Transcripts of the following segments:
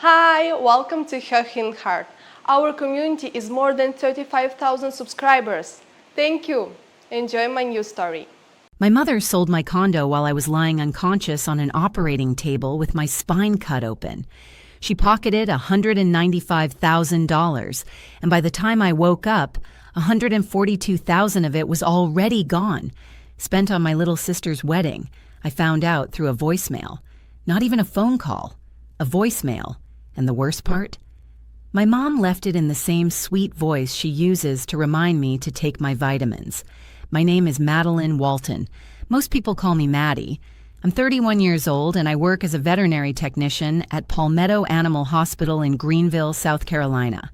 Hi, welcome to Health Heart. Our community is more than 35,000 subscribers. Thank you. Enjoy my new story. My mother sold my condo while I was lying unconscious on an operating table with my spine cut open. She pocketed $195,000, and by the time I woke up, $142,000 of it was already gone, spent on my little sister's wedding. I found out through a voicemail. Not even a phone call, a voicemail. And the worst part? My mom left it in the same sweet voice she uses to remind me to take my vitamins. My name is Madeline Walton. Most people call me Maddie. I'm 31 years old and I work as a veterinary technician at Palmetto Animal Hospital in Greenville, South Carolina.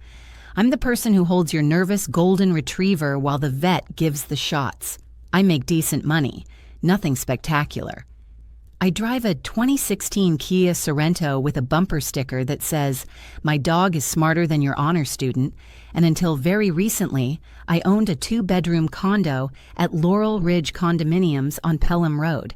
I'm the person who holds your nervous golden retriever while the vet gives the shots. I make decent money, nothing spectacular. I drive a 2016 Kia Sorento with a bumper sticker that says, "My dog is smarter than your honor student," and until very recently, I owned a 2-bedroom condo at Laurel Ridge Condominiums on Pelham Road.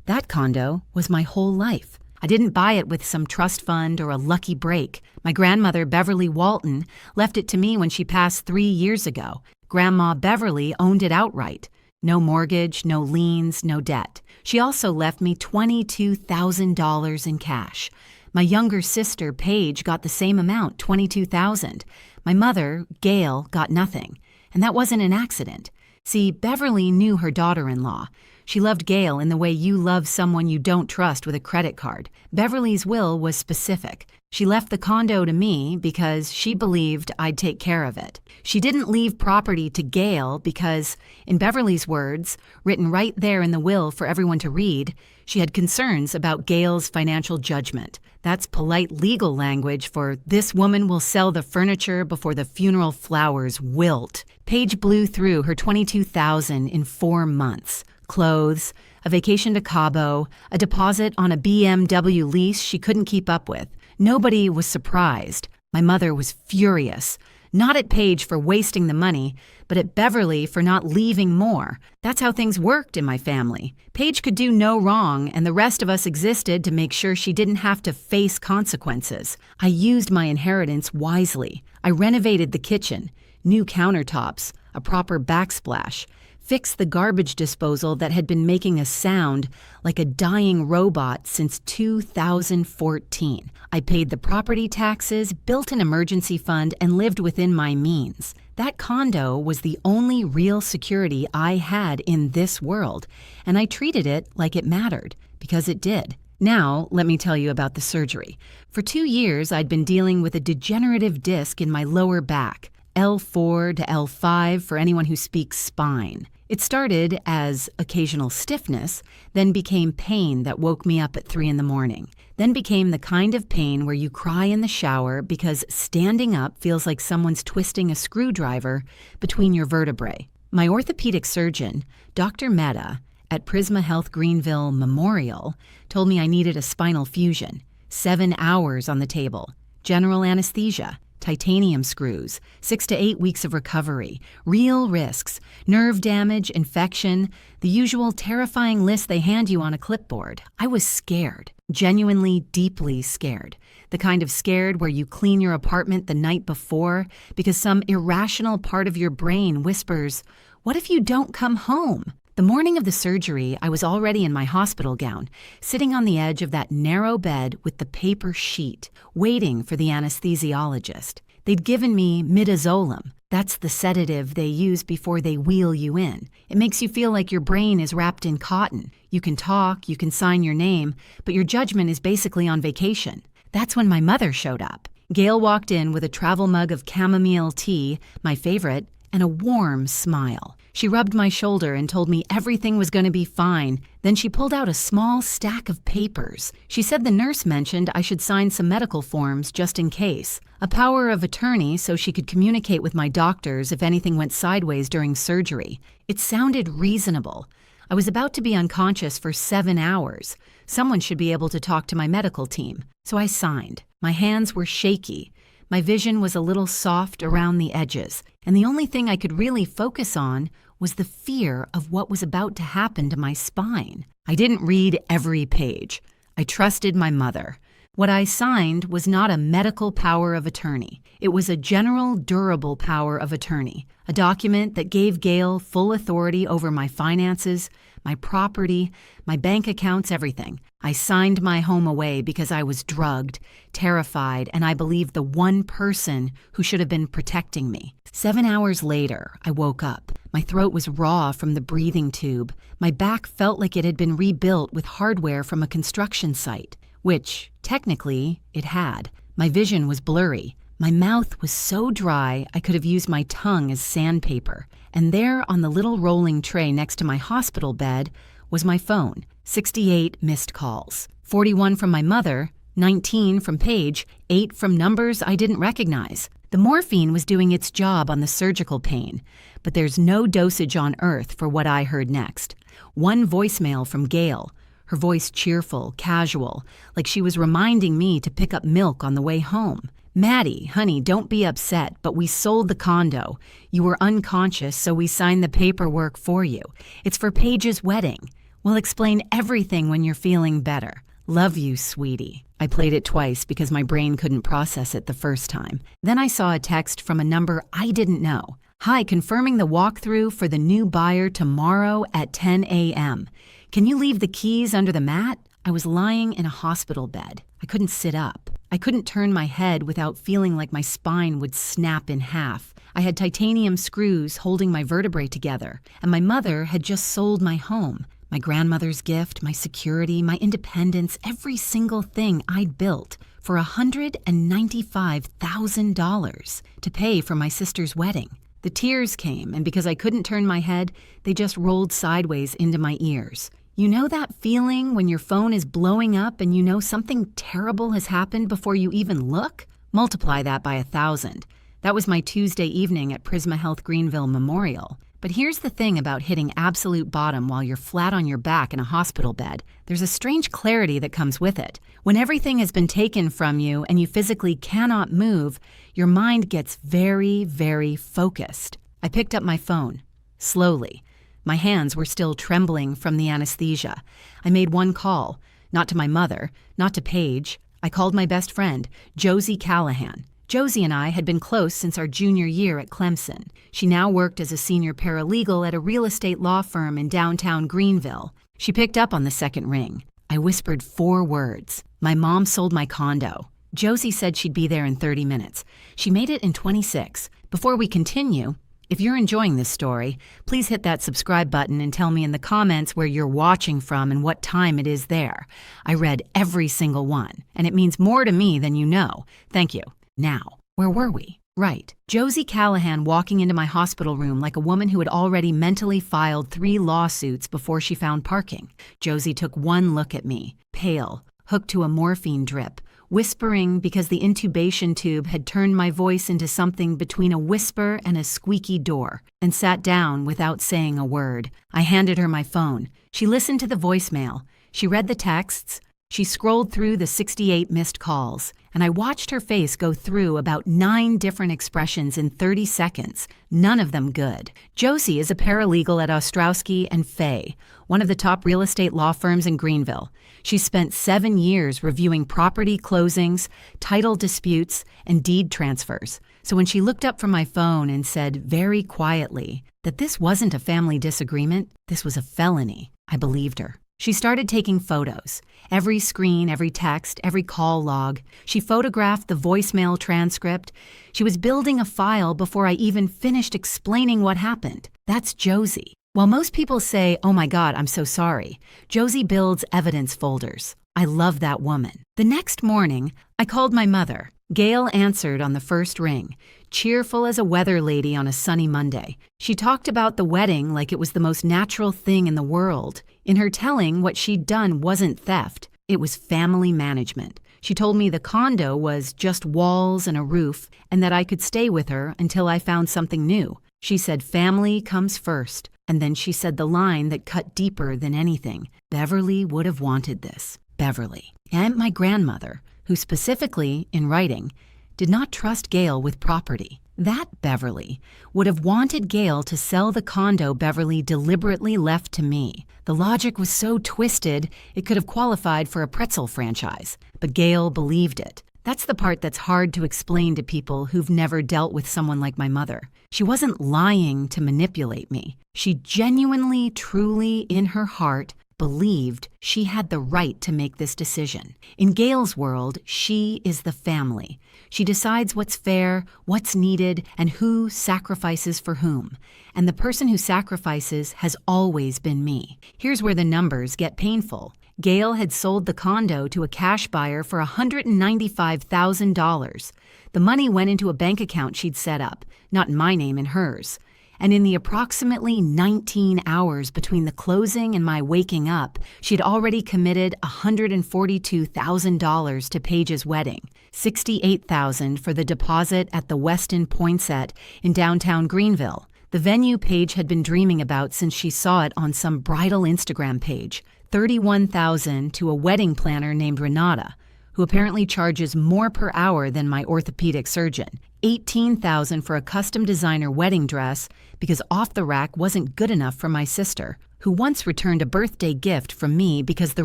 That condo was my whole life. I didn't buy it with some trust fund or a lucky break. My grandmother, Beverly Walton, left it to me when she passed 3 years ago. Grandma Beverly owned it outright. No mortgage, no liens, no debt. She also left me $22,000 in cash. My younger sister, Paige, got the same amount, $22,000. My mother, Gail, got nothing. And that wasn't an accident. See, Beverly knew her daughter-in-law. She loved Gail in the way you love someone you don't trust with a credit card. Beverly's will was specific. She left the condo to me because she believed I'd take care of it. She didn't leave property to Gail because, in Beverly's words, written right there in the will for everyone to read, she had concerns about Gail's financial judgment. That's polite legal language for "this woman will sell the furniture before the funeral flowers wilt." Paige blew through her $22,000 in 4 months. Clothes, a vacation to Cabo, a deposit on a BMW lease she couldn't keep up with. Nobody was surprised. My mother was furious. Not at Paige for wasting the money, but at Beverly for not leaving more. That's how things worked in my family. Paige could do no wrong, and the rest of us existed to make sure she didn't have to face consequences. I used my inheritance wisely. I renovated the kitchen, new countertops, a proper backsplash, fixed the garbage disposal that had been making a sound like a dying robot since 2014. I paid the property taxes, built an emergency fund, and lived within my means. That condo was the only real security I had in this world, and I treated it like it mattered, because it did. Now, let me tell you about the surgery. For 2 years, I'd been dealing with a degenerative disc in my lower back, L4 to L5 for anyone who speaks spine. It started as occasional stiffness, then became pain that woke me up at 3 in the morning, then became the kind of pain where you cry in the shower because standing up feels like someone's twisting a screwdriver between your vertebrae. My orthopedic surgeon, Dr. Mehta, at Prisma Health Greenville Memorial, told me I needed a spinal fusion, 7 hours on the table, general anesthesia, titanium screws, 6 to 8 weeks of recovery, real risks, nerve damage, infection, the usual terrifying list they hand you on a clipboard. I was scared, genuinely deeply scared. The kind of scared where you clean your apartment the night before because some irrational part of your brain whispers, "What if you don't come home?" The morning of the surgery, I was already in my hospital gown, sitting on the edge of that narrow bed with the paper sheet, waiting for the anesthesiologist. They'd given me midazolam. That's the sedative they use before they wheel you in. It makes you feel like your brain is wrapped in cotton. You can talk, you can sign your name, but your judgment is basically on vacation. That's when my mother showed up. Gail walked in with a travel mug of chamomile tea, my favorite, and a warm smile. She rubbed my shoulder and told me everything was going to be fine. Then she pulled out a small stack of papers. She said the nurse mentioned I should sign some medical forms just in case. A power of attorney so she could communicate with my doctors if anything went sideways during surgery. It sounded reasonable. I was about to be unconscious for 7 hours. Someone should be able to talk to my medical team. So I signed. My hands were shaky. My vision was a little soft around the edges, and the only thing I could really focus on was the fear of what was about to happen to my spine. I didn't read every page. I trusted my mother. What I signed was not a medical power of attorney. It was a general durable power of attorney, a document that gave Gail full authority over my finances, my property, my bank accounts, everything. I signed my home away because I was drugged, terrified, and I believed the one person who should have been protecting me. 7 hours later, I woke up. My throat was raw from the breathing tube. My back felt like it had been rebuilt with hardware from a construction site, which, technically, it had. My vision was blurry. My mouth was so dry I could have used my tongue as sandpaper. And there on the little rolling tray next to my hospital bed was my phone. 68 missed calls. 41 from my mother, 19 from Paige, 8 from numbers I didn't recognize. The morphine was doing its job on the surgical pain, but there's no dosage on earth for what I heard next. One voicemail from Gail, her voice cheerful, casual, like she was reminding me to pick up milk on the way home. Maddie, honey, don't be upset, but we sold the condo. You were unconscious, so we signed the paperwork for you. It's for Paige's wedding. We'll explain everything when you're feeling better. Love you, sweetie. I played it twice because my brain couldn't process it the first time. Then I saw a text from a number I didn't know. Hi, confirming the walkthrough for the new buyer tomorrow at 10 a.m. Can you leave the keys under the mat? I was lying in a hospital bed. I couldn't sit up. I couldn't turn my head without feeling like my spine would snap in half. I had titanium screws holding my vertebrae together, and my mother had just sold my home. My grandmother's gift, my security, my independence, every single thing I'd built for $195,000 to pay for my sister's wedding. The tears came, and because I couldn't turn my head, they just rolled sideways into my ears. You know that feeling when your phone is blowing up and you know something terrible has happened before you even look? Multiply that by 1,000. That was my Tuesday evening at Prisma Health Greenville Memorial. But here's the thing about hitting absolute bottom while you're flat on your back in a hospital bed. There's a strange clarity that comes with it. When everything has been taken from you and you physically cannot move, your mind gets very, very focused. I picked up my phone, slowly. My hands were still trembling from the anesthesia. I made one call, not to my mother, not to Paige. I called my best friend, Josie Callahan. Josie and I had been close since our junior year at Clemson. She now worked as a senior paralegal at a real estate law firm in downtown Greenville. She picked up on the second ring. I whispered 4 words. My mom sold my condo. Josie said she'd be there in 30 minutes. She made it in 26. Before we continue, if you're enjoying this story, please hit that subscribe button and tell me in the comments where you're watching from and what time it is there. I read every single one, and it means more to me than you know. Thank you. Now, where were we? Right. Josie Callahan walking into my hospital room like a woman who had already mentally filed 3 lawsuits before she found parking. Josie took one look at me, pale, hooked to a morphine drip, whispering because the intubation tube had turned my voice into something between a whisper and a squeaky door, and sat down without saying a word. I handed her my phone. She listened to the voicemail. She read the texts. She scrolled through the 68 missed calls, and I watched her face go through about 9 different expressions in 30 seconds, none of them good. Josie is a paralegal at Ostrowski and Thei, one of the top real estate law firms in Greenville. She spent 7 years reviewing property closings, title disputes, and deed transfers. So when she looked up from my phone and said very quietly that this wasn't a family disagreement, this was a felony, I believed her. She started taking photos. Every screen, every text, every call log. She photographed the voicemail transcript. She was building a file before I even finished explaining what happened. That's Josie. While most people say, "Oh my God, I'm so sorry," Josie builds evidence folders. I love that woman. The next morning, I called my mother. Gail answered on the first ring, cheerful as a weather lady on a sunny Monday. She talked about the wedding like it was the most natural thing in the world. In her telling, what she'd done wasn't theft. It was family management. She told me the condo was just walls and a roof, and that I could stay with her until I found something new. She said family comes first, and then she said the line that cut deeper than anything. Beverly would have wanted this. Beverly. And my grandmother, who specifically, in writing, did not trust Gail with property. That Beverly would have wanted Gail to sell the condo Beverly deliberately left to me. The logic was so twisted, it could have qualified for a pretzel franchise. But Gail believed it. That's the part that's hard to explain to people who've never dealt with someone like my mother. She wasn't lying to manipulate me. She genuinely, truly, in her heart, believed she had the right to make this decision. In Gail's world, she is the family. She decides what's fair, what's needed, and who sacrifices for whom. And the person who sacrifices has always been me. Here's where the numbers get painful. Gail had sold the condo to a cash buyer for $195,000. The money went into a bank account she'd set up, not in my name, in hers. And in the approximately 19 hours between the closing and my waking up, she'd already committed $142,000 to Paige's wedding, $68,000 for the deposit at the Westin Poinsett in downtown Greenville, the venue Paige had been dreaming about since she saw it on some bridal Instagram page, $31,000 to a wedding planner named Renata, who apparently charges more per hour than my orthopedic surgeon, $18,000 for a custom designer wedding dress because off the rack wasn't good enough for my sister, who once returned a birthday gift from me because the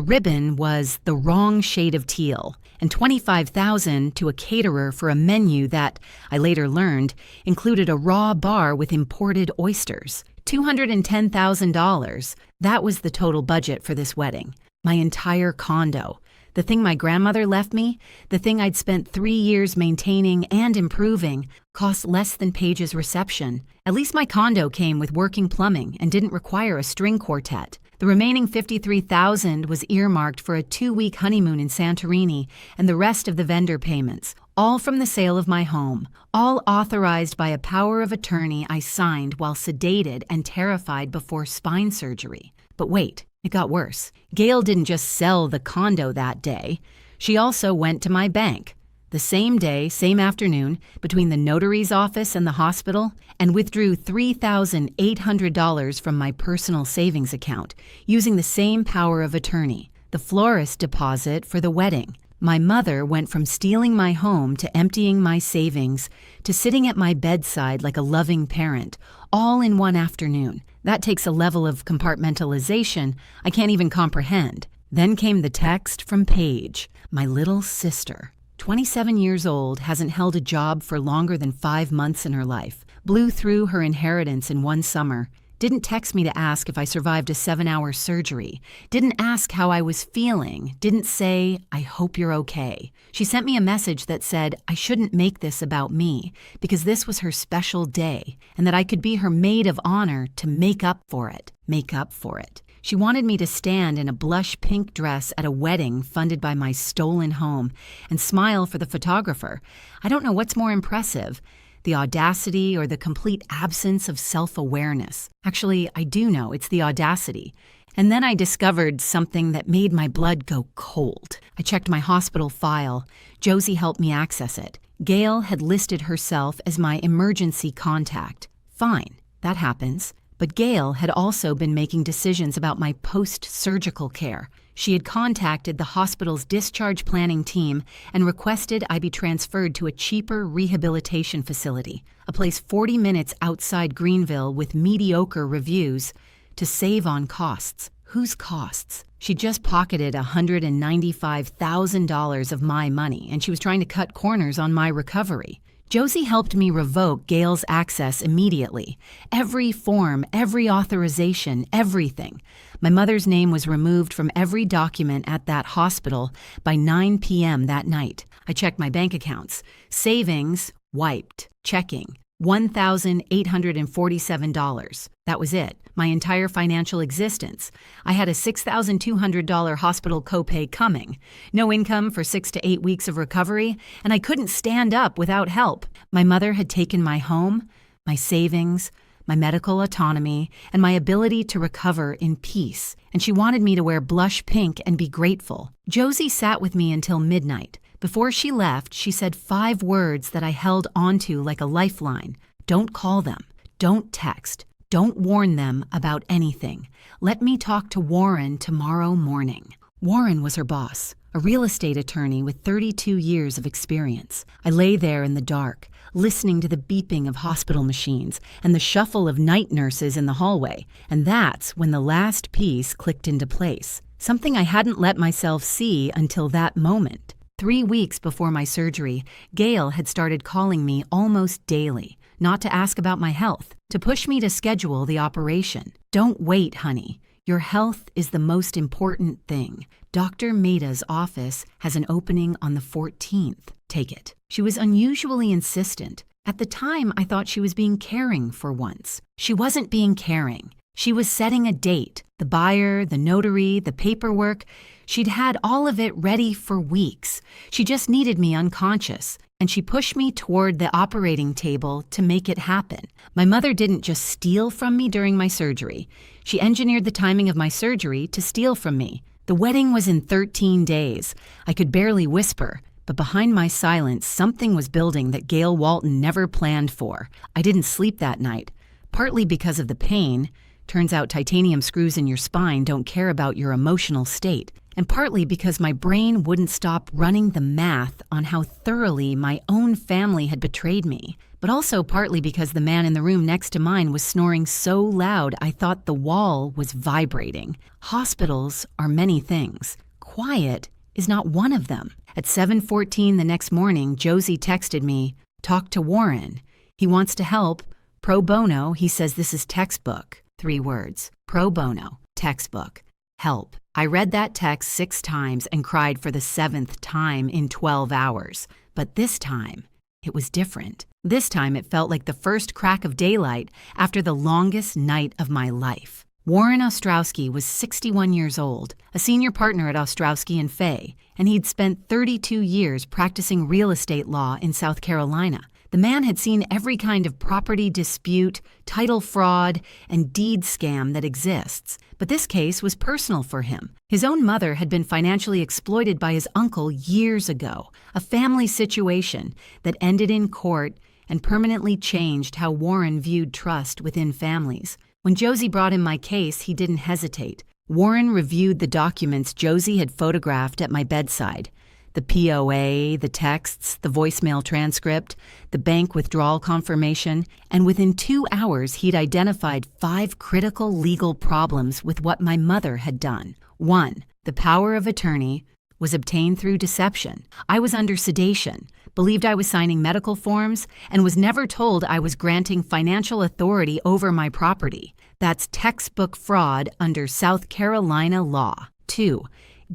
ribbon was the wrong shade of teal, and $25,000 to a caterer for a menu that, I later learned, included a raw bar with imported oysters. $210,000. That was the total budget for this wedding. My entire condo. The thing my grandmother left me, the thing I'd spent 3 years maintaining and improving, cost less than Paige's reception. At least my condo came with working plumbing and didn't require a string quartet. The remaining $53,000 was earmarked for a 2-week honeymoon in Santorini and the rest of the vendor payments, all from the sale of my home, all authorized by a power of attorney I signed while sedated and terrified before spine surgery. But wait, it got worse. Gail didn't just sell the condo that day. She also went to my bank, the same day, same afternoon, between the notary's office and the hospital, and withdrew $3,800 from my personal savings account, using the same power of attorney, the florist deposit for the wedding. My mother went from stealing my home to emptying my savings to sitting at my bedside like a loving parent, all in one afternoon. That takes a level of compartmentalization I can't even comprehend. Then came the text from Paige, my little sister. 27 years old, hasn't held a job for longer than 5 months in her life, blew through her inheritance in one summer, didn't text me to ask if I survived a 7-hour surgery, didn't ask how I was feeling, didn't say, I hope you're okay. She sent me a message that said I shouldn't make this about me because this was her special day and that I could be her maid of honor to make up for it. She wanted me to stand in a blush pink dress at a wedding funded by my stolen home and smile for the photographer. I don't know what's more impressive, the audacity or the complete absence of self-awareness. Actually, I do know it's the audacity. And then I discovered something that made my blood go cold. I checked my hospital file. Josie helped me access it. Gail had listed herself as my emergency contact. Fine, that happens. But Gail had also been making decisions about my post-surgical care. She had contacted the hospital's discharge planning team and requested I be transferred to a cheaper rehabilitation facility, a place 40 minutes outside Greenville with mediocre reviews, to save on costs. Whose costs? She just pocketed $195,000 of my money, and she was trying to cut corners on my recovery. Josie helped me revoke Gail's access immediately. Every form, every authorization, everything. My mother's name was removed from every document at that hospital by 9 p.m. that night. I checked my bank accounts. Savings, wiped. Checking, $1,847. That was it. My entire financial existence. I had a $6,200 hospital copay coming, no income for 6 to 8 weeks of recovery, and I couldn't stand up without help. My mother had taken my home, my savings, my medical autonomy, and my ability to recover in peace, and she wanted me to wear blush pink and be grateful. Josie sat with me until midnight. Before she left, she said 5 words that I held onto like a lifeline. Don't call them. Don't text. Don't warn them about anything. Let me talk to Warren tomorrow morning. Warren was her boss, a real estate attorney with 32 years of experience. I lay there in the dark, listening to the beeping of hospital machines and the shuffle of night nurses in the hallway. And that's when the last piece clicked into place, something I hadn't let myself see until that moment. 3 weeks before my surgery, Gail had started calling me almost daily, not to ask about my health, to push me to schedule the operation. "Don't wait, honey. Your health is the most important thing. Dr. Mehta's office has an opening on the 14th. Take it." She was unusually insistent. At the time, I thought she was being caring for once. She wasn't being caring. She was setting a date. The buyer, the notary, the paperwork. She'd had all of it ready for weeks. She just needed me unconscious, and she pushed me toward the operating table to make it happen. My mother didn't just steal from me during my surgery. She engineered the timing of my surgery to steal from me. The wedding was in 13 days. I could barely whisper, but behind my silence, something was building that Gail Walton never planned for. I didn't sleep that night, partly because of the pain. Turns out titanium screws in your spine don't care about your emotional state. And partly because my brain wouldn't stop running the math on how thoroughly my own family had betrayed me. But also partly because the man in the room next to mine was snoring so loud I thought the wall was vibrating. Hospitals are many things. Quiet is not one of them. At 7:14 the next morning, Josie texted me, "Talk to Warren. He wants to help. Pro bono, he says this is textbook." 3 words. Pro bono. Textbook. Help. I read that text 6 times and cried for the 7th time in 12 hours. But this time, it was different. This time it felt like the first crack of daylight after the longest night of my life. Warren Ostrowski was 61 years old, a senior partner at Ostrowski and Thei, and he'd spent 32 years practicing real estate law in South Carolina. The man had seen every kind of property dispute, title fraud, and deed scam that exists. But this case was personal for him. His own mother had been financially exploited by his uncle years ago, a family situation that ended in court and permanently changed how Warren viewed trust within families. When Josie brought him my case, he didn't hesitate. Warren reviewed the documents Josie had photographed at my bedside. The POA, the texts, the voicemail transcript, the bank withdrawal confirmation, and within 2 hours he'd identified 5 critical legal problems with what my mother had done. 1. The power of attorney was obtained through deception. I was under sedation, believed I was signing medical forms, and was never told I was granting financial authority over my property. That's textbook fraud under South Carolina law. 2.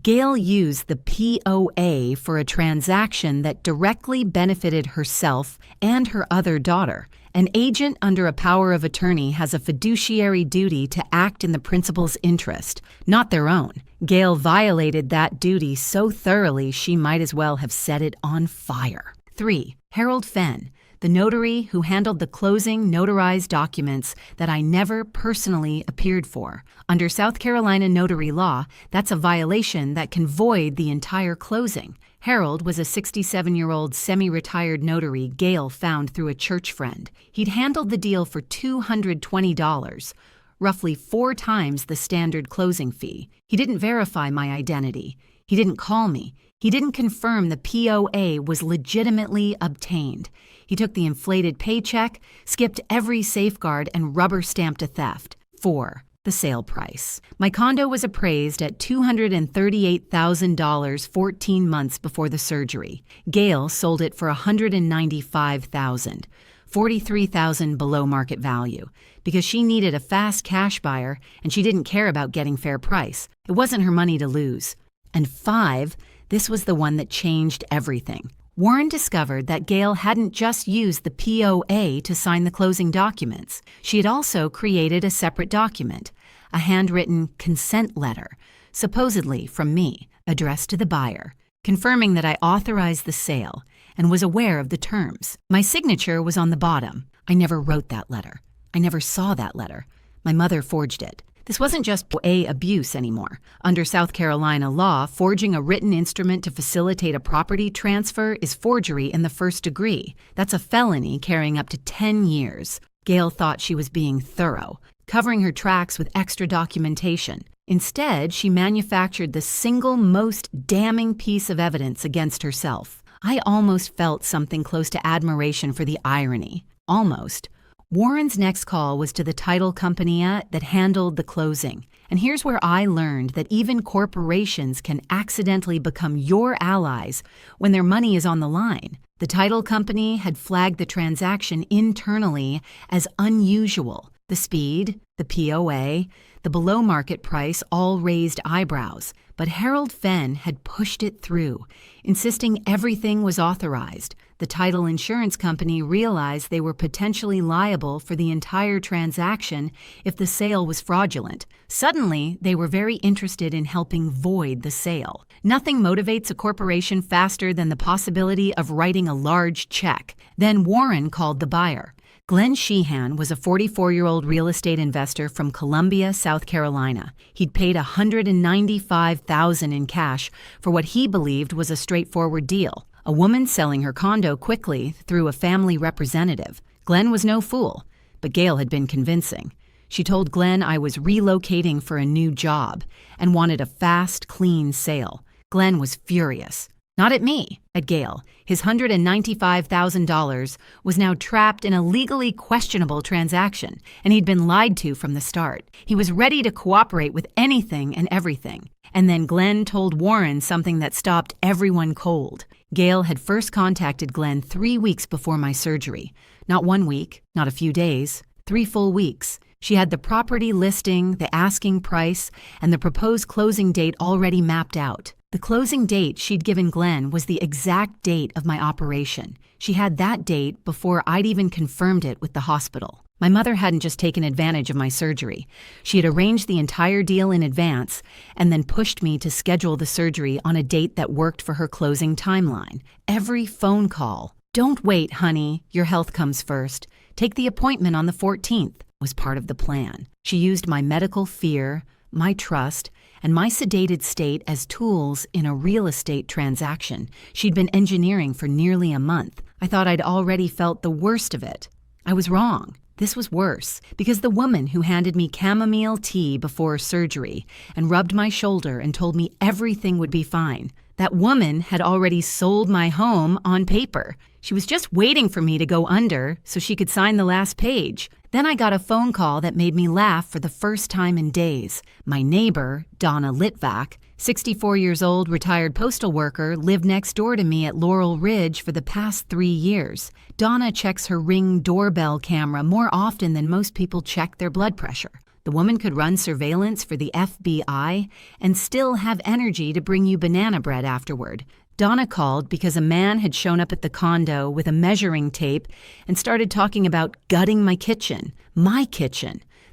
Gail used the POA for a transaction that directly benefited herself and her other daughter. An agent under a power of attorney has a fiduciary duty to act in the principal's interest, not their own. Gail violated that duty so thoroughly she might as well have set it on fire. 3. Harold Fenn, the notary who handled the closing notarized documents that I never personally appeared for. Under South Carolina notary law, that's a violation that can void the entire closing. Harold was a 67-year-old semi-retired notary Gail found through a church friend. He'd handled the deal for $220, roughly 4 times the standard closing fee. He didn't verify my identity. He didn't call me. He didn't confirm the POA was legitimately obtained. He took the inflated paycheck, skipped every safeguard, and rubber-stamped a theft. 4. The sale price. My condo was appraised at $238,000 14 months before the surgery. Gail sold it for $195,000, $43,000 below market value, because she needed a fast cash buyer and she didn't care about getting fair price. It wasn't her money to lose. And 5, this was the one that changed everything. Warren discovered that Gail hadn't just used the POA to sign the closing documents. She had also created a separate document, a handwritten consent letter, supposedly from me, addressed to the buyer, confirming that I authorized the sale and was aware of the terms. My signature was on the bottom. I never wrote that letter. I never saw that letter. My mother forged it. This wasn't just POA abuse anymore. Under South Carolina law, forging a written instrument to facilitate a property transfer is forgery in the first degree. That's a felony carrying up to 10 years. Gail thought she was being thorough, covering her tracks with extra documentation. Instead, she manufactured the single most damning piece of evidence against herself, I almost felt something close to admiration for the irony. Almost. Warren's next call was to the title company that handled the closing. And here's where I learned that even corporations can accidentally become your allies when their money is on the line. The title company had flagged the transaction internally as unusual. The speed, the POA, the below-market price all raised eyebrows. But Harold Fenn had pushed it through, insisting everything was authorized. The title insurance company realized they were potentially liable for the entire transaction if the sale was fraudulent. Suddenly, they were very interested in helping void the sale. Nothing motivates a corporation faster than the possibility of writing a large check. Then Warren called the buyer. Glenn Sheehan was a 44-year-old real estate investor from Columbia, South Carolina. He'd paid $195,000 in cash for what he believed was a straightforward deal. A woman selling her condo quickly through a family representative. Glenn was no fool, but Gail had been convincing. She told Glenn I was relocating for a new job and wanted a fast, clean sale. Glenn was furious. Not at me, at Gail. His $195,000 was now trapped in a legally questionable transaction, and he'd been lied to from the start. He was ready to cooperate with anything and everything. And then Glenn told Warren something that stopped everyone cold. Gail had first contacted Glenn 3 weeks before my surgery. Not 1 week, not a few days, 3 full weeks. She had the property listing, the asking price, and the proposed closing date already mapped out. The closing date she'd given Glenn was the exact date of my operation. She had that date before I'd even confirmed it with the hospital. My mother hadn't just taken advantage of my surgery. She had arranged the entire deal in advance and then pushed me to schedule the surgery on a date that worked for her closing timeline. Every phone call, "Don't wait, honey, your health comes first. Take the appointment on the 14th, was part of the plan. She used my medical fear, my trust, and my sedated state as tools in a real estate transaction she'd been engineering for nearly a month. I thought I'd already felt the worst of it. I was wrong. This was worse, because the woman who handed me chamomile tea before surgery and rubbed my shoulder and told me everything would be fine, that woman had already sold my home on paper. She was just waiting for me to go under so she could sign the last page. Then I got a phone call that made me laugh for the first time in days. My neighbor, Donna Litvak, 64 years old, retired postal worker, lived next door to me at Laurel Ridge for the past 3 years. Donna checks her Ring doorbell camera more often than most people check their blood pressure. The woman could run surveillance for the FBI and still have energy to bring you banana bread afterward. Donna called because a man had shown up at the condo with a measuring tape and started talking about gutting my kitchen,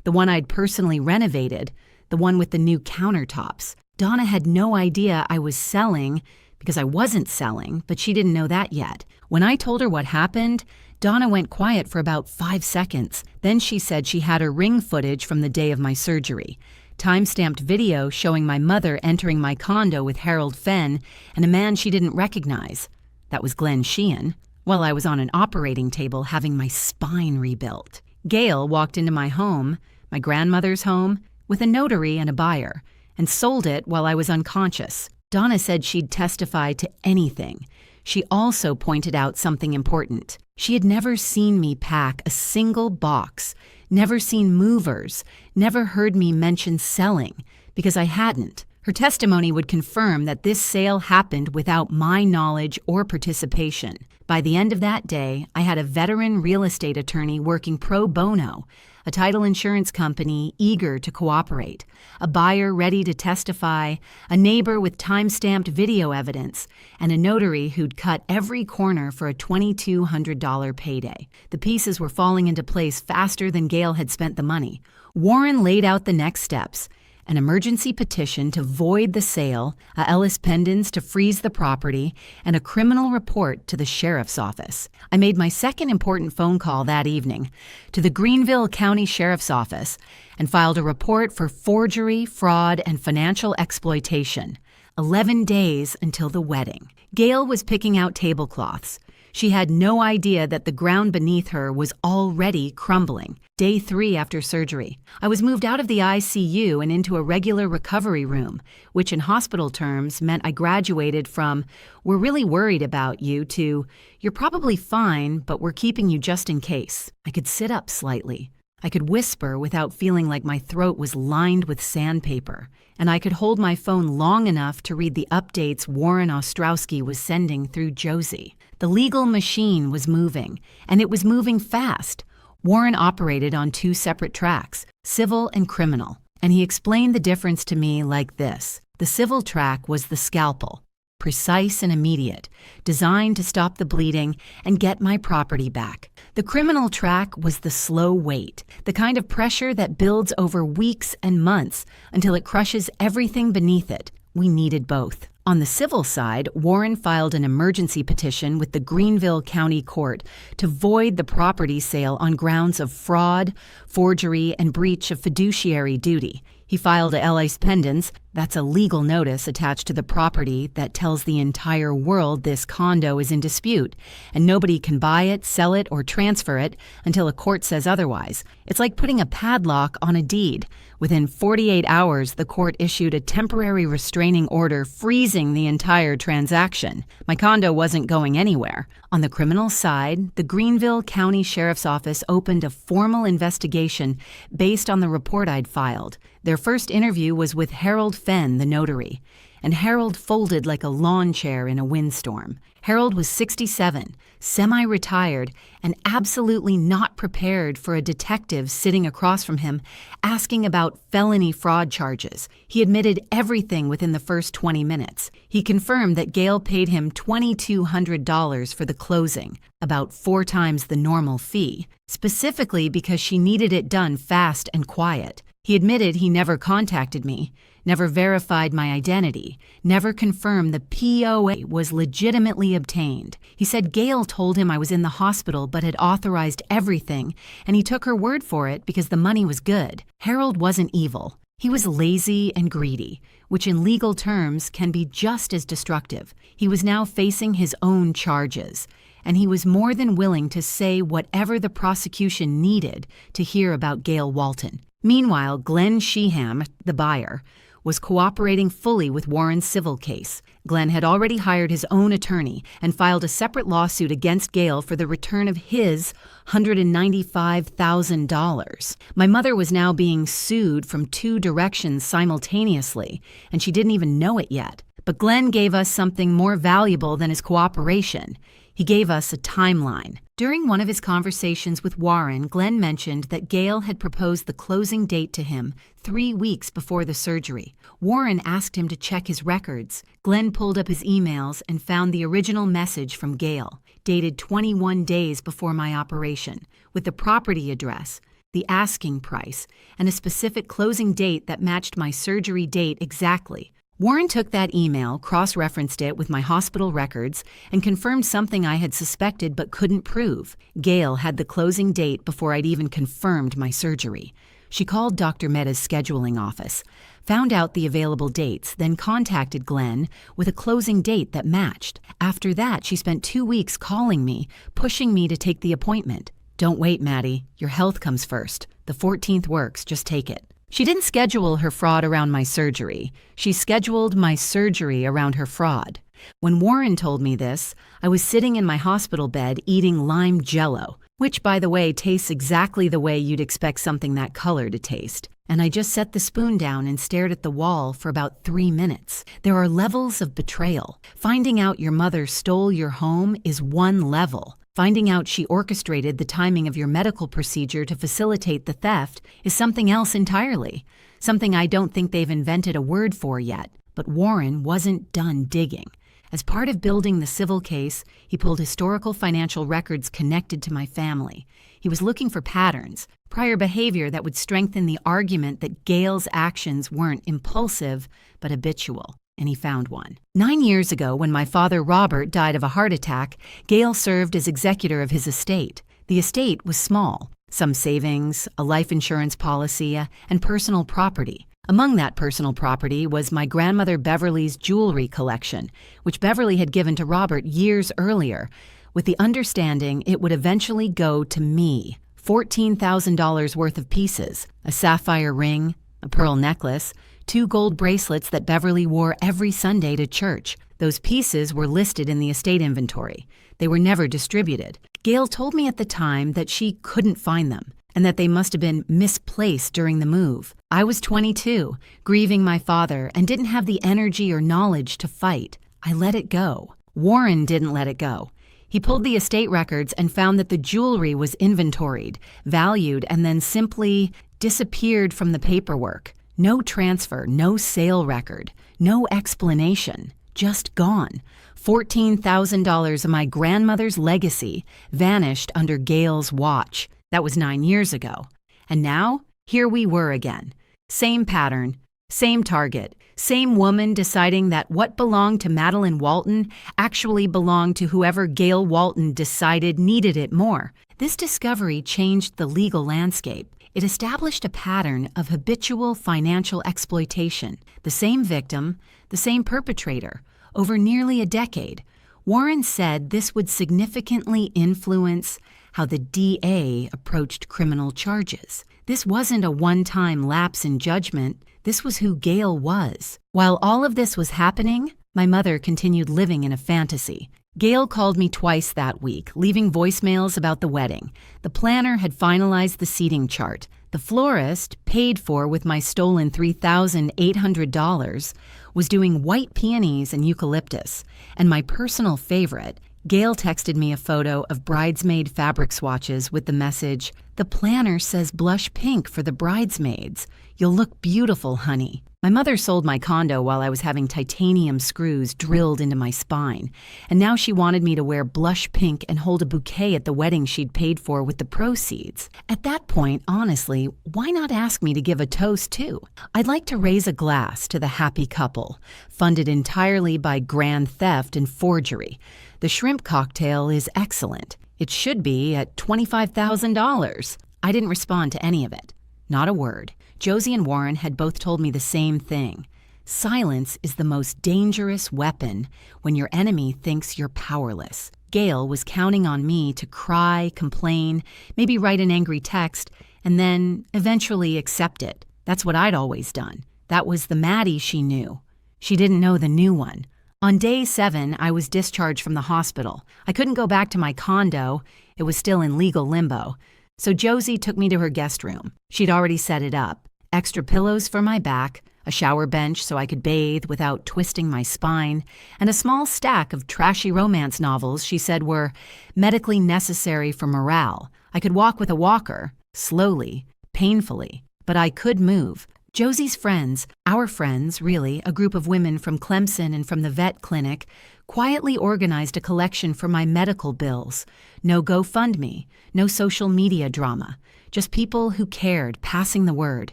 the one I'd personally renovated, the one with the new countertops. Donna had no idea I was selling because I wasn't selling, but she didn't know that yet. When I told her what happened, Donna went quiet for about 5 seconds. Then she said she had her Ring footage from the day of my surgery. Time-stamped video showing my mother entering my condo with Harold Fenn and a man she didn't recognize. That was Glenn Sheehan, while I was on an operating table having my spine rebuilt. Gail walked into my home, my grandmother's home, with a notary and a buyer, and sold it while I was unconscious. Donna said she'd testify to anything. She also pointed out something important. She had never seen me pack a single box, never seen movers, never heard me mention selling, because I hadn't. Her testimony would confirm that this sale happened without my knowledge or participation. By the end of that day, I had a veteran real estate attorney working pro bono, a title insurance company eager to cooperate, a buyer ready to testify, a neighbor with time-stamped video evidence, and a notary who'd cut every corner for a $2,200 payday. The pieces were falling into place faster than Gail had spent the money. Warren laid out the next steps: an emergency petition to void the sale, a Ellis Pendens to freeze the property, and a criminal report to the sheriff's office. I made my second important phone call that evening to the Greenville County Sheriff's Office and filed a report for forgery, fraud, and financial exploitation. 11 days until the wedding. Gail was picking out tablecloths. She had no idea that the ground beneath her was already crumbling. Day 3 after surgery, I was moved out of the ICU and into a regular recovery room, which in hospital terms meant I graduated from, "We're really worried about you," to, "You're probably fine, but we're keeping you just in case." I could sit up slightly. I could whisper without feeling like my throat was lined with sandpaper, and I could hold my phone long enough to read the updates Warren Ostrowski was sending through Josie. The legal machine was moving, and it was moving fast. Warren operated on 2 separate tracks, civil and criminal, and he explained the difference to me like this. The civil track was the scalpel, precise and immediate, designed to stop the bleeding and get my property back. The criminal track was the slow wait, the kind of pressure that builds over weeks and months until it crushes everything beneath it. We needed both. On the civil side, Warren filed an emergency petition with the Greenville County Court to void the property sale on grounds of fraud, forgery, and breach of fiduciary duty. He filed a lis pendens, that's a legal notice attached to the property that tells the entire world this condo is in dispute, and nobody can buy it, sell it, or transfer it until a court says otherwise. It's like putting a padlock on a deed. Within 48 hours, the court issued a temporary restraining order freezing the entire transaction. My condo wasn't going anywhere. On the criminal side, the Greenville County Sheriff's Office opened a formal investigation based on the report I'd filed. Their first interview was with Harold Fenn, the notary, and Harold folded like a lawn chair in a windstorm. Harold was 67, semi-retired, and absolutely not prepared for a detective sitting across from him asking about felony fraud charges. He admitted everything within the first 20 minutes. He confirmed that Gail paid him $2,200 for the closing, about 4 times the normal fee, specifically because she needed it done fast and quiet. He admitted he never contacted me, never verified my identity, never confirmed the POA was legitimately obtained. He said Gail told him I was in the hospital but had authorized everything, and he took her word for it because the money was good. Harold wasn't evil. He was lazy and greedy, which in legal terms can be just as destructive. He was now facing his own charges, and he was more than willing to say whatever the prosecution needed to hear about Gail Walton. Meanwhile, Glenn Sheham, the buyer, was cooperating fully with Warren's civil case. Glenn had already hired his own attorney and filed a separate lawsuit against Gail for the return of his $195,000. My mother was now being sued from 2 directions simultaneously, and she didn't even know it yet. But Glenn gave us something more valuable than his cooperation. He gave us a timeline. During one of his conversations with Warren, Glenn mentioned that Gail had proposed the closing date to him 3 weeks before the surgery. Warren asked him to check his records. Glenn pulled up his emails and found the original message from Gail, dated 21 days before my operation, with the property address, the asking price, and a specific closing date that matched my surgery date exactly. Warren took that email, cross-referenced it with my hospital records, and confirmed something I had suspected but couldn't prove. Gail had the closing date before I'd even confirmed my surgery. She called Dr. Mehta's scheduling office, found out the available dates, then contacted Glenn with a closing date that matched. After that, she spent 2 weeks calling me, pushing me to take the appointment. "Don't wait, Maddie. Your health comes first. The 14th works. Just take it." She didn't schedule her fraud around my surgery. She scheduled my surgery around her fraud. When Warren told me this, I was sitting in my hospital bed eating lime jello, which, by the way, tastes exactly the way you'd expect something that color to taste. And I just set the spoon down and stared at the wall for about 3 minutes. There are levels of betrayal. Finding out your mother stole your home is one level. Finding out she orchestrated the timing of your medical procedure to facilitate the theft is something else entirely, something I don't think they've invented a word for yet. But Warren wasn't done digging. As part of building the civil case, he pulled historical financial records connected to my family. He was looking for patterns, prior behavior that would strengthen the argument that Gail's actions weren't impulsive but habitual. And he found one. 9 years ago, when my father Robert died of a heart attack, Gail served as executor of his estate. The estate was small, some savings, a life insurance policy, and personal property. Among that personal property was my grandmother Beverly's jewelry collection, which Beverly had given to Robert years earlier, with the understanding it would eventually go to me. $14,000 worth of pieces, a sapphire ring, a pearl necklace, 2 gold bracelets that Beverly wore every Sunday to church. Those pieces were listed in the estate inventory. They were never distributed. Gail told me at the time that she couldn't find them and that they must have been misplaced during the move. I was 22, grieving my father, and didn't have the energy or knowledge to fight. I let it go. Warren didn't let it go. He pulled the estate records and found that the jewelry was inventoried, valued, and then simply disappeared from the paperwork. No transfer, no sale record, no explanation, just gone. $14,000 of my grandmother's legacy vanished under Gail's watch. That was 9 years ago. And now, here we were again. Same pattern, same target, same woman deciding that what belonged to Madeline Walton actually belonged to whoever Gail Walton decided needed it more. This discovery changed the legal landscape. It established a pattern of habitual financial exploitation. The same victim, the same perpetrator, over nearly a decade. Warren said this would significantly influence how the DA approached criminal charges. This wasn't a one-time lapse in judgment. This was who Gail was. While all of this was happening, my mother continued living in a fantasy. Gail called me twice that week, leaving voicemails about the wedding. The planner had finalized the seating chart. The florist, paid for with my stolen $3,800, was doing white peonies and eucalyptus. And my personal favorite, Gail texted me a photo of bridesmaid fabric swatches with the message, "The planner says blush pink for the bridesmaids. You'll look beautiful, honey." My mother sold my condo while I was having titanium screws drilled into my spine, and now she wanted me to wear blush pink and hold a bouquet at the wedding she'd paid for with the proceeds. At that point, honestly, why not ask me to give a toast too? I'd like to raise a glass to the happy couple, funded entirely by grand theft and forgery. The shrimp cocktail is excellent. It should be at $25,000. I didn't respond to any of it. Not a word. Josie and Warren had both told me the same thing. Silence is the most dangerous weapon when your enemy thinks you're powerless. Gail was counting on me to cry, complain, maybe write an angry text, and then eventually accept it. That's what I'd always done. That was the Maddie she knew. She didn't know the new one. On day 7, I was discharged from the hospital. I couldn't go back to my condo. It was still in legal limbo. So Josie took me to her guest room. She'd already set it up. Extra pillows for my back, a shower bench so I could bathe without twisting my spine, and a small stack of trashy romance novels she said were medically necessary for morale. I could walk with a walker, slowly, painfully, but I could move. Josie's friends, our friends, really, a group of women from Clemson and from the vet clinic, quietly organized a collection for my medical bills. No GoFundMe, no social media drama, just people who cared, passing the word.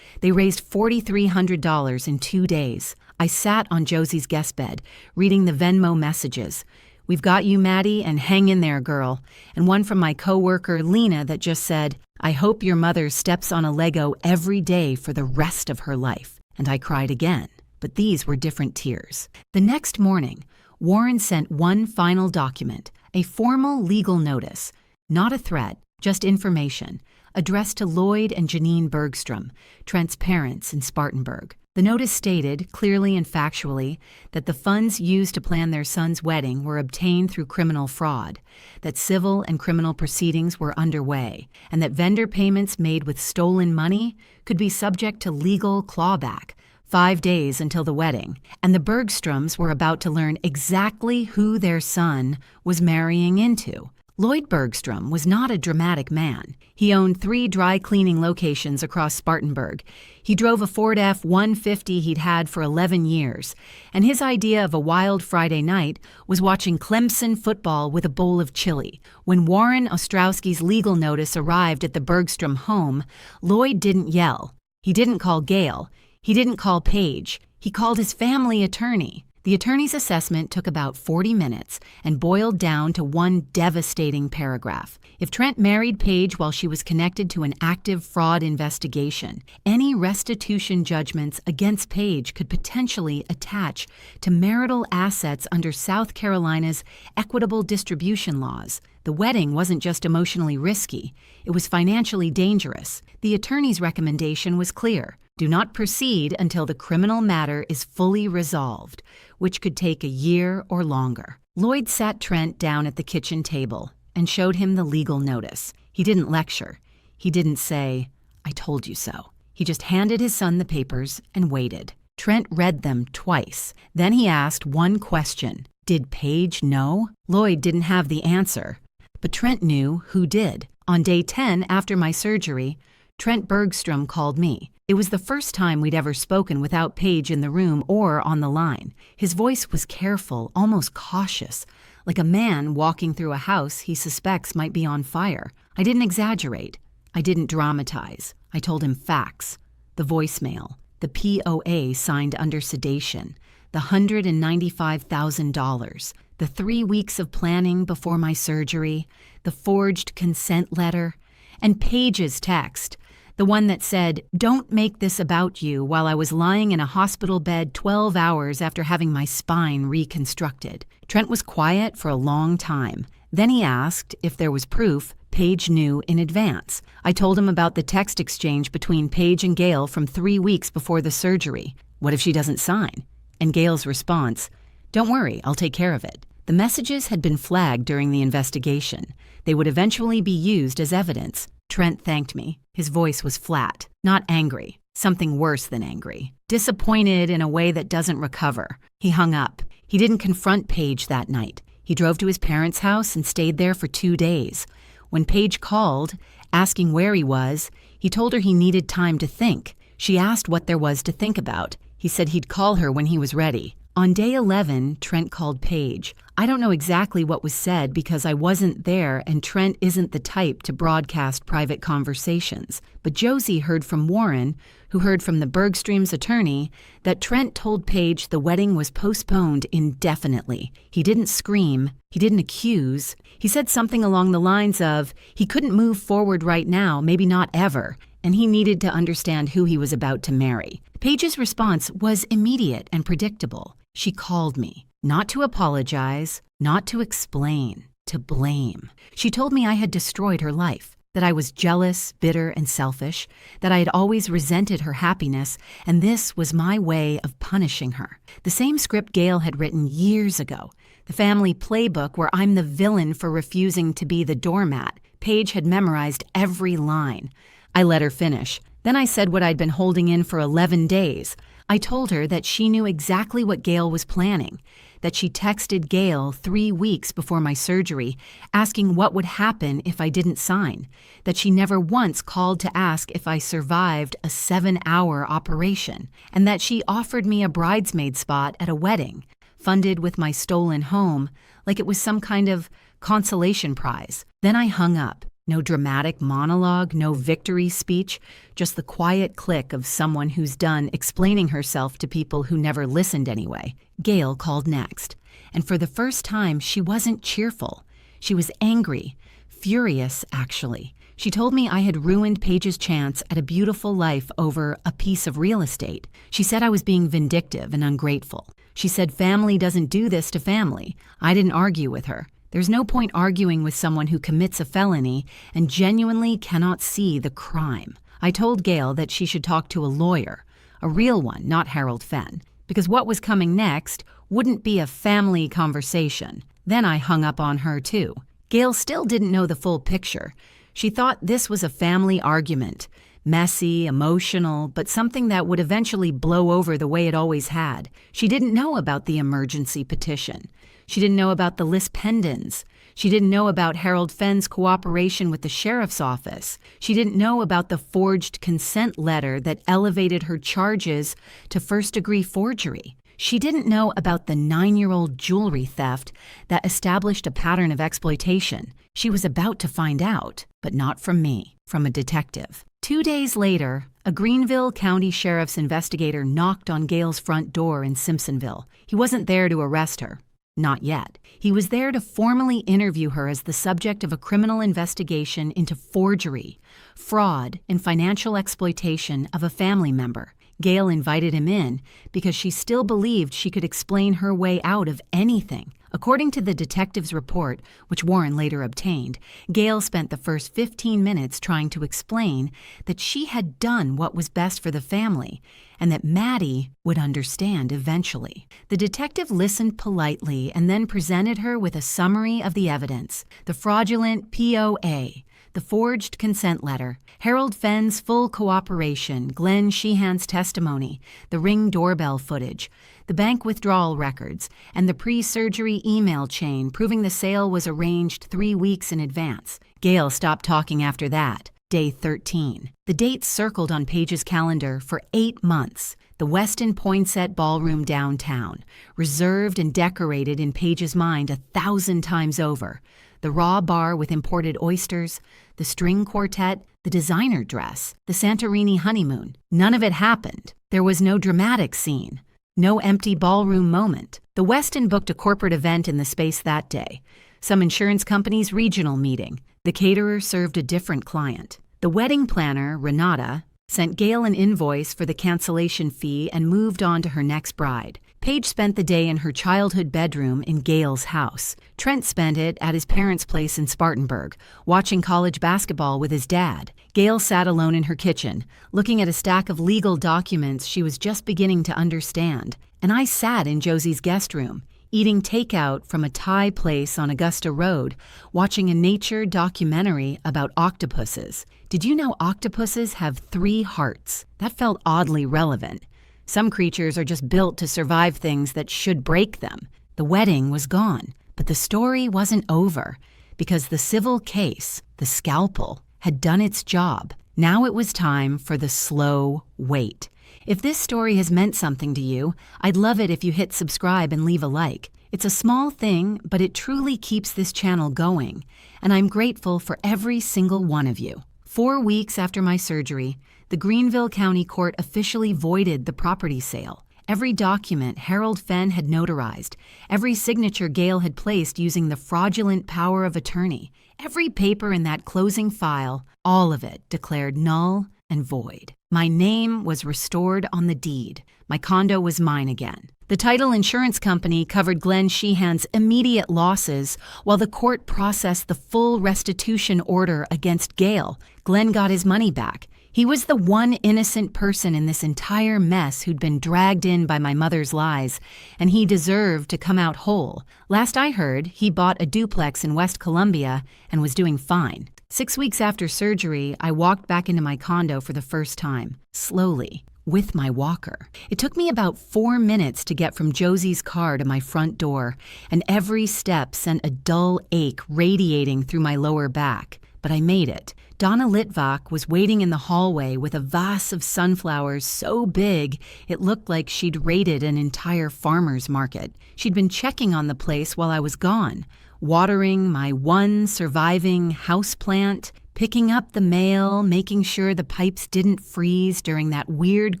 They raised $4,300 in 2 days. I sat on Josie's guest bed, reading the Venmo messages. "We've got you, Maddie, and hang in there, girl." And one from my coworker, Lena, that just said, "I hope your mother steps on a Lego every day for the rest of her life." And I cried again, but these were different tears. The next morning, Warren sent one final document, a formal legal notice, not a threat, just information, addressed to Lloyd and Janine Bergstrom, transparents in Spartanburg. The notice stated, clearly and factually, that the funds used to plan their son's wedding were obtained through criminal fraud, that civil and criminal proceedings were underway, and that vendor payments made with stolen money could be subject to legal clawback 5 days until the wedding, and the Bergstroms were about to learn exactly who their son was marrying into. Lloyd Bergstrom was not a dramatic man. He owned 3 dry cleaning locations across Spartanburg. He drove a Ford F-150 he'd had for 11 years, and his idea of a wild Friday night was watching Clemson football with a bowl of chili. When Warren Ostrowski's legal notice arrived at the Bergstrom home, Lloyd didn't yell. He didn't call Gail. He didn't call Paige. He called his family attorney. The attorney's assessment took about 40 minutes and boiled down to one devastating paragraph. If Trent married Paige while she was connected to an active fraud investigation, any restitution judgments against Paige could potentially attach to marital assets under South Carolina's equitable distribution laws. The wedding wasn't just emotionally risky, it was financially dangerous. The attorney's recommendation was clear. Do not proceed until the criminal matter is fully resolved, which could take a year or longer. Lloyd sat Trent down at the kitchen table and showed him the legal notice. He didn't lecture. He didn't say, "I told you so." He just handed his son the papers and waited. Trent read them twice. Then he asked one question. Did Paige know? Lloyd didn't have the answer, but Trent knew who did. On day 10 after my surgery, Trent Bergstrom called me. It was the first time we'd ever spoken without Paige in the room or on the line. His voice was careful, almost cautious, like a man walking through a house he suspects might be on fire. I didn't exaggerate. I didn't dramatize. I told him facts. The voicemail, the POA signed under sedation, the $195,000, the 3 weeks of planning before my surgery, the forged consent letter, and Paige's text, the one that said, "Don't make this about you," while I was lying in a hospital bed 12 hours after having my spine reconstructed. Trent was quiet for a long time. Then he asked if there was proof Paige knew in advance. I told him about the text exchange between Paige and Gail from 3 weeks before the surgery. What if she doesn't sign? And Gail's response, "Don't worry, I'll take care of it." The messages had been flagged during the investigation. They would eventually be used as evidence. Trent thanked me. His voice was flat, not angry, something worse than angry. Disappointed in a way that doesn't recover. He hung up. He didn't confront Paige that night. He drove to his parents' house and stayed there for 2 days. When Paige called, asking where he was, he told her he needed time to think. She asked what there was to think about. He said he'd call her when he was ready. On day 11, Trent called Paige. I don't know exactly what was said because I wasn't there and Trent isn't the type to broadcast private conversations. But Josie heard from Warren, who heard from the Bergstrom's attorney, that Trent told Paige the wedding was postponed indefinitely. He didn't scream. He didn't accuse. He said something along the lines of, he couldn't move forward right now, maybe not ever, and he needed to understand who he was about to marry. Paige's response was immediate and predictable. She called me, not to apologize, not to explain, to blame. She told me I had destroyed her life, that I was jealous, bitter, and selfish, that I had always resented her happiness, and this was my way of punishing her. The same script Gail had written years ago, the family playbook where I'm the villain for refusing to be the doormat. Paige had memorized every line. I let her finish. Then I said what I'd been holding in for 11 days. I told her that she knew exactly what Gail was planning, that she texted Gail 3 weeks before my surgery, asking what would happen if I didn't sign, that she never once called to ask if I survived a 7-hour operation, and that she offered me a bridesmaid spot at a wedding, funded with my stolen home, like it was some kind of consolation prize. Then I hung up. No dramatic monologue, no victory speech, just the quiet click of someone who's done explaining herself to people who never listened anyway. Gail called next, and for the first time, she wasn't cheerful. She was angry, furious, actually. She told me I had ruined Paige's chance at a beautiful life over a piece of real estate. She said I was being vindictive and ungrateful. She said family doesn't do this to family. I didn't argue with her. There's no point arguing with someone who commits a felony and genuinely cannot see the crime. I told Gail that she should talk to a lawyer, a real one, not Harold Fenn, because what was coming next wouldn't be a family conversation. Then I hung up on her too. Gail still didn't know the full picture. She thought this was a family argument, messy, emotional, but something that would eventually blow over the way it always had. She didn't know about the emergency petition. She didn't know about the Lis Pendens. She didn't know about Harold Fenn's cooperation with the sheriff's office. She didn't know about the forged consent letter that elevated her charges to first-degree forgery. She didn't know about the 9-year-old jewelry theft that established a pattern of exploitation. She was about to find out, but not from me, from a detective. 2 days later, a Greenville County Sheriff's investigator knocked on Gail's front door in Simpsonville. He wasn't there to arrest her. Not yet. He was there to formally interview her as the subject of a criminal investigation into forgery, fraud, and financial exploitation of a family member. Gail invited him in because she still believed she could explain her way out of anything. According to the detective's report, which Warren later obtained, Gail spent the first 15 minutes trying to explain that she had done what was best for the family and that Maddie would understand eventually. The detective listened politely and then presented her with a summary of the evidence: the fraudulent POA, the forged consent letter, Harold Fenn's full cooperation, Glenn Sheehan's testimony, the Ring doorbell footage, the bank withdrawal records, and the pre-surgery email chain proving the sale was arranged 3 weeks in advance. Gail stopped talking after that, day 13. The dates circled on Paige's calendar for 8 months. The Westin Poinsett Ballroom downtown, reserved and decorated in Paige's mind 1,000 times over. The raw bar with imported oysters, the string quartet, the designer dress, the Santorini honeymoon. None of it happened. There was no dramatic scene, no empty ballroom moment. The Westin booked a corporate event in the space that day, some insurance company's regional meeting. The caterer served a different client. The wedding planner, Renata, sent Gail an invoice for the cancellation fee and moved on to her next bride. Paige spent the day in her childhood bedroom in Gail's house. Trent spent it at his parents' place in Spartanburg, watching college basketball with his dad. Gail sat alone in her kitchen, looking at a stack of legal documents she was just beginning to understand. And I sat in Josie's guest room, eating takeout from a Thai place on Augusta Road, watching a nature documentary about octopuses. Did you know octopuses have 3 hearts? That felt oddly relevant. Some creatures are just built to survive things that should break them. The wedding was gone, but the story wasn't over, because the civil case, the scalpel, had done its job. Now it was time for the slow wait. If this story has meant something to you, I'd love it if you hit subscribe and leave a like. It's a small thing, but it truly keeps this channel going, and I'm grateful for every single one of you. 4 weeks after my surgery, the Greenville County Court officially voided the property sale. Every document Harold Fenn had notarized, every signature Gail had placed using the fraudulent power of attorney, every paper in that closing file, all of it declared null and void. My name was restored on the deed. My condo was mine again. The title insurance company covered Glenn Sheehan's immediate losses while the court processed the full restitution order against Gail. Glenn got his money back. He was the one innocent person in this entire mess who'd been dragged in by my mother's lies, and he deserved to come out whole. Last I heard, he bought a duplex in West Columbia and was doing fine. 6 weeks after surgery, I walked back into my condo for the first time, slowly, with my walker. It took me about 4 minutes to get from Josie's car to my front door, and every step sent a dull ache radiating through my lower back. But I made it. Donna Litvak was waiting in the hallway with a vase of sunflowers so big it looked like she'd raided an entire farmer's market. She'd been checking on the place while I was gone, watering my one surviving houseplant, picking up the mail, making sure the pipes didn't freeze during that weird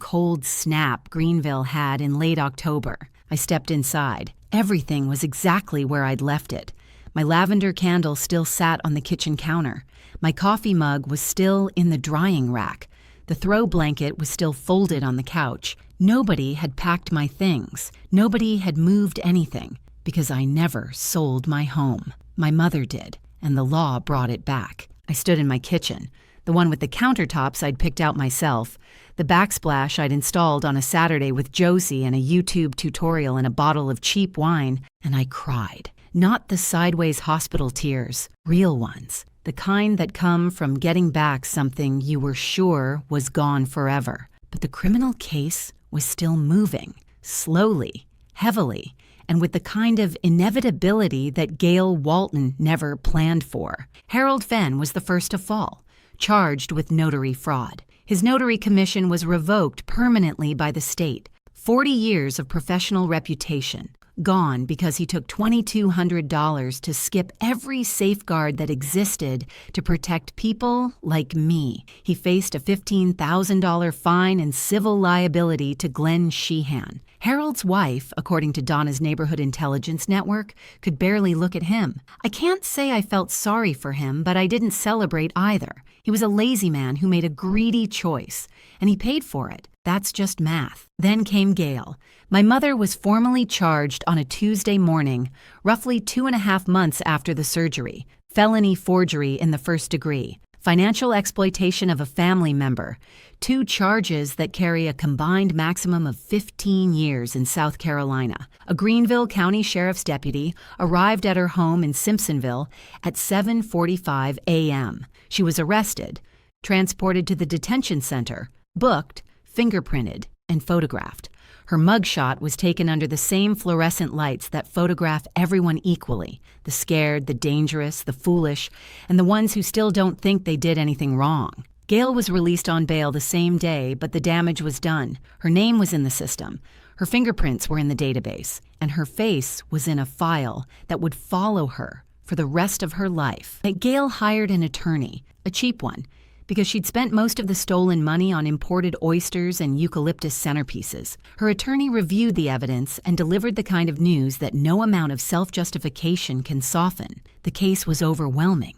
cold snap Greenville had in late October. I stepped inside. Everything was exactly where I'd left it. My lavender candle still sat on the kitchen counter. My coffee mug was still in the drying rack. The throw blanket was still folded on the couch. Nobody had packed my things. Nobody had moved anything, because I never sold my home. My mother did, and the law brought it back. I stood in my kitchen, the one with the countertops I'd picked out myself, the backsplash I'd installed on a Saturday with Josie and a YouTube tutorial and a bottle of cheap wine, and I cried. Not the sideways hospital tears, real ones, the kind that come from getting back something you were sure was gone forever. But the criminal case was still moving, slowly, heavily, and with the kind of inevitability that Gail Walton never planned for. Harold Fenn was the first to fall, charged with notary fraud. His notary commission was revoked permanently by the state. 40 years of professional reputation, gone because he took $2,200 to skip every safeguard that existed to protect people like me. He faced a $15,000 fine and civil liability to Glenn Sheehan. Harold's wife, according to Donna's Neighborhood Intelligence Network, could barely look at him. I can't say I felt sorry for him, but I didn't celebrate either. He was a lazy man who made a greedy choice, and he paid for it. That's just math. Then came Gail. My mother was formally charged on a Tuesday morning, roughly 2.5 months after the surgery. Felony forgery in the first degree. Financial exploitation of a family member. 2 charges that carry a combined maximum of 15 years in South Carolina. A Greenville County Sheriff's deputy arrived at her home in Simpsonville at 7:45 a.m. She was arrested, transported to the detention center, booked, fingerprinted, and photographed. Her mugshot was taken under the same fluorescent lights that photograph everyone equally, the scared, the dangerous, the foolish, and the ones who still don't think they did anything wrong. Gail was released on bail the same day, but the damage was done. Her name was in the system, her fingerprints were in the database, and her face was in a file that would follow her for the rest of her life. Gail hired an attorney, a cheap one, because she'd spent most of the stolen money on imported oysters and eucalyptus centerpieces. Her attorney reviewed the evidence and delivered the kind of news that no amount of self-justification can soften. The case was overwhelming.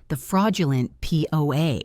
The fraudulent POA,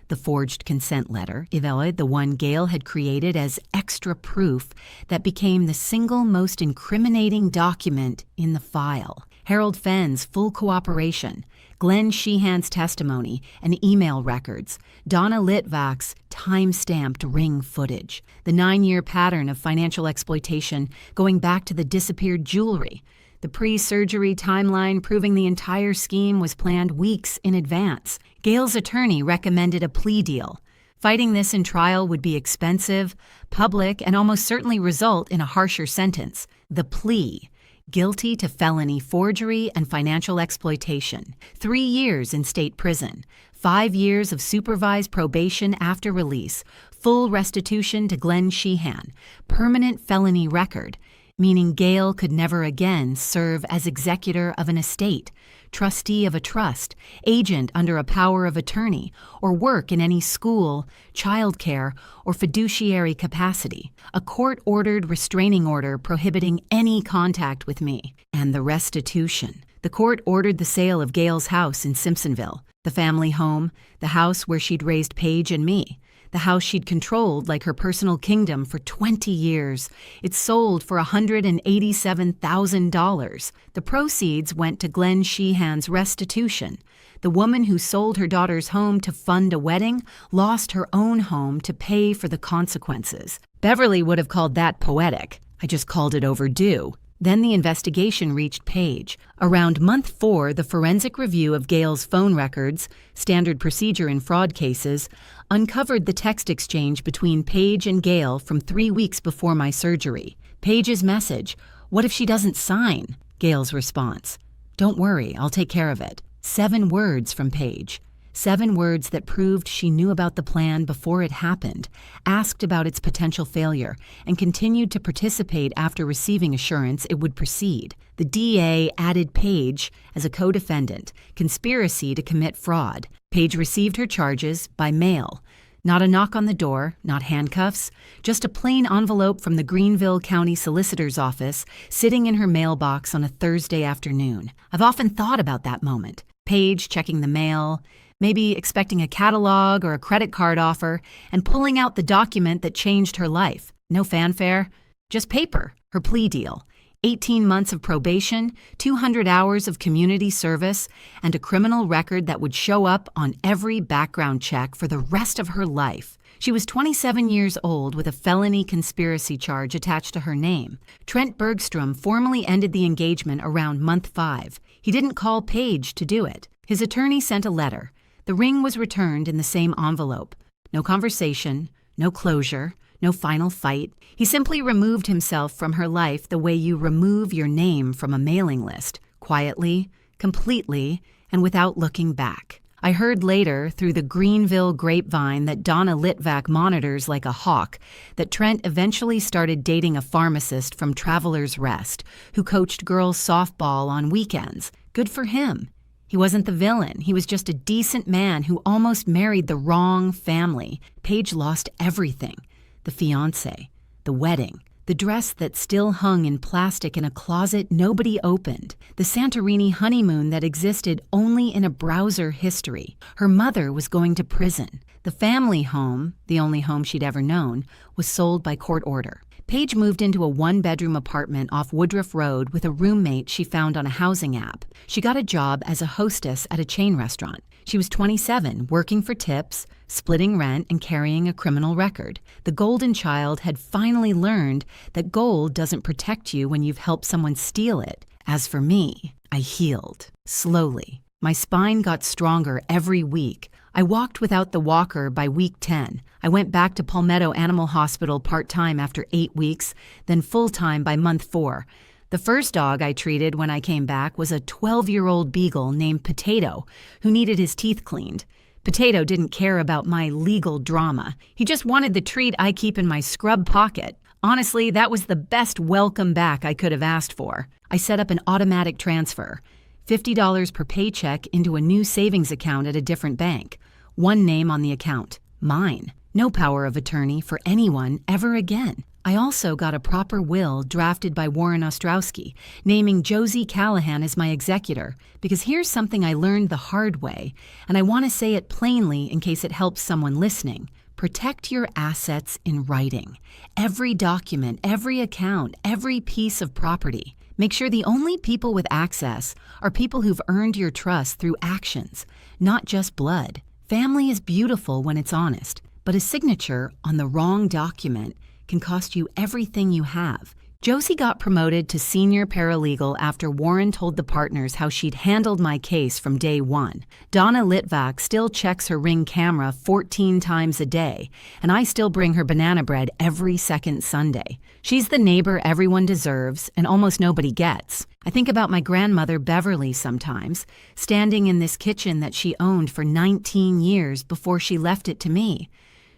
the forged consent letter, the one Gail had created as extra proof that became the single most incriminating document in the file. Harold Fenn's full cooperation, Glenn Sheehan's testimony and email records, Donna Litvak's time-stamped ring footage, the 9-year pattern of financial exploitation going back to the disappeared jewelry, the pre-surgery timeline proving the entire scheme was planned weeks in advance. Gail's attorney recommended a plea deal. Fighting this in trial would be expensive, public, and almost certainly result in a harsher sentence. The plea: guilty to felony forgery and financial exploitation, 3 years in state prison, 5 years of supervised probation after release, full restitution to Glenn Sheehan, permanent felony record, meaning Gail could never again serve as executor of an estate, trustee of a trust, agent under a power of attorney, or work in any school, childcare, or fiduciary capacity. A court-ordered restraining order prohibiting any contact with me. And the restitution. The court ordered the sale of Gail's house in Simpsonville, the family home, the house where she'd raised Paige and me. The house she'd controlled like her personal kingdom for 20 years. It sold for $187,000. The proceeds went to Glenn Sheehan's restitution. The woman who sold her daughter's home to fund a wedding lost her own home to pay for the consequences. Beverly would have called that poetic. I just called it overdue. Then the investigation reached Paige. Around month 4, the forensic review of Gail's phone records, standard procedure in fraud cases, uncovered the text exchange between Paige and Gail from 3 weeks before my surgery. Paige's message: "What if she doesn't sign?" Gail's response: "Don't worry, I'll take care of it." 7 words from Paige. 7 words that proved she knew about the plan before it happened, asked about its potential failure, and continued to participate after receiving assurance it would proceed. The DA added Paige as a co-defendant, conspiracy to commit fraud. Paige received her charges by mail. Not a knock on the door, not handcuffs, just a plain envelope from the Greenville County Solicitor's Office sitting in her mailbox on a Thursday afternoon. I've often thought about that moment. Paige checking the mail, maybe expecting a catalog or a credit card offer, and pulling out the document that changed her life. No fanfare, just paper, her plea deal. 18 months of probation, 200 hours of community service, and a criminal record that would show up on every background check for the rest of her life. She was 27 years old with a felony conspiracy charge attached to her name. Trent Bergstrom formally ended the engagement around month 5. He didn't call Paige to do it. His attorney sent a letter. The ring was returned in the same envelope. No conversation, no closure, no final fight. He simply removed himself from her life the way you remove your name from a mailing list, quietly, completely, and without looking back. I heard later, through the Greenville grapevine that Donna Litvak monitors like a hawk, that Trent eventually started dating a pharmacist from Traveler's Rest who coached girls softball on weekends. Good for him. He wasn't the villain. He was just a decent man who almost married the wrong family. Paige lost everything. The fiancé, the wedding, the dress that still hung in plastic in a closet nobody opened, the Santorini honeymoon that existed only in a browser history. Her mother was going to prison. The family home, the only home she'd ever known, was sold by court order. Paige moved into a one-bedroom apartment off Woodruff Road with a roommate she found on a housing app. She got a job as a hostess at a chain restaurant. She was 27, working for tips, splitting rent, and carrying a criminal record. The golden child had finally learned that gold doesn't protect you when you've helped someone steal it. As for me, I healed, slowly. My spine got stronger every week. I walked without the walker by week 10. I went back to Palmetto Animal Hospital part-time after 8 weeks, then full-time by month 4. The first dog I treated when I came back was a 12-year-old beagle named Potato, who needed his teeth cleaned. Potato didn't care about my legal drama. He just wanted the treat I keep in my scrub pocket. Honestly, that was the best welcome back I could have asked for. I set up an automatic transfer, $50 per paycheck into a new savings account at a different bank. One name on the account, mine. No power of attorney for anyone ever again. I also got a proper will drafted by Warren Ostrowski, naming Josie Callahan as my executor, because here's something I learned the hard way, and I want to say it plainly in case it helps someone listening. Protect your assets in writing. Every document, every account, every piece of property. Make sure the only people with access are people who've earned your trust through actions, not just blood. Family is beautiful when it's honest, but a signature on the wrong document can cost you everything you have. Josie got promoted to senior paralegal after Warren told the partners how she'd handled my case from day one. Donna Litvak still checks her Ring camera 14 times a day, and I still bring her banana bread every second Sunday. She's the neighbor everyone deserves and almost nobody gets. I think about my grandmother Beverly sometimes, standing in this kitchen that she owned for 19 years before she left it to me.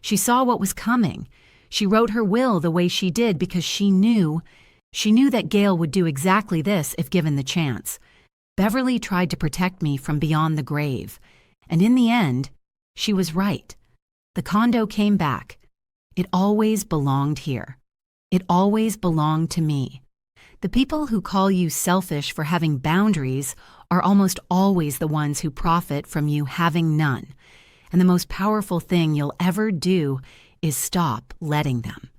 She saw what was coming. She wrote her will the way she did because she knew that Gail would do exactly this if given the chance. Beverly tried to protect me from beyond the grave, and in the end, she was right. The condo came back. It always belonged here. It always belonged to me. The people who call you selfish for having boundaries are almost always the ones who profit from you having none. And the most powerful thing you'll ever do is stop letting them.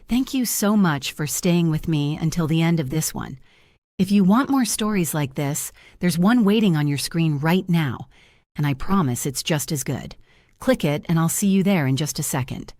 Thank you so much for staying with me until the end of this one. If you want more stories like this, there's one waiting on your screen right now, and I promise it's just as good. Click it and I'll see you there in just a second.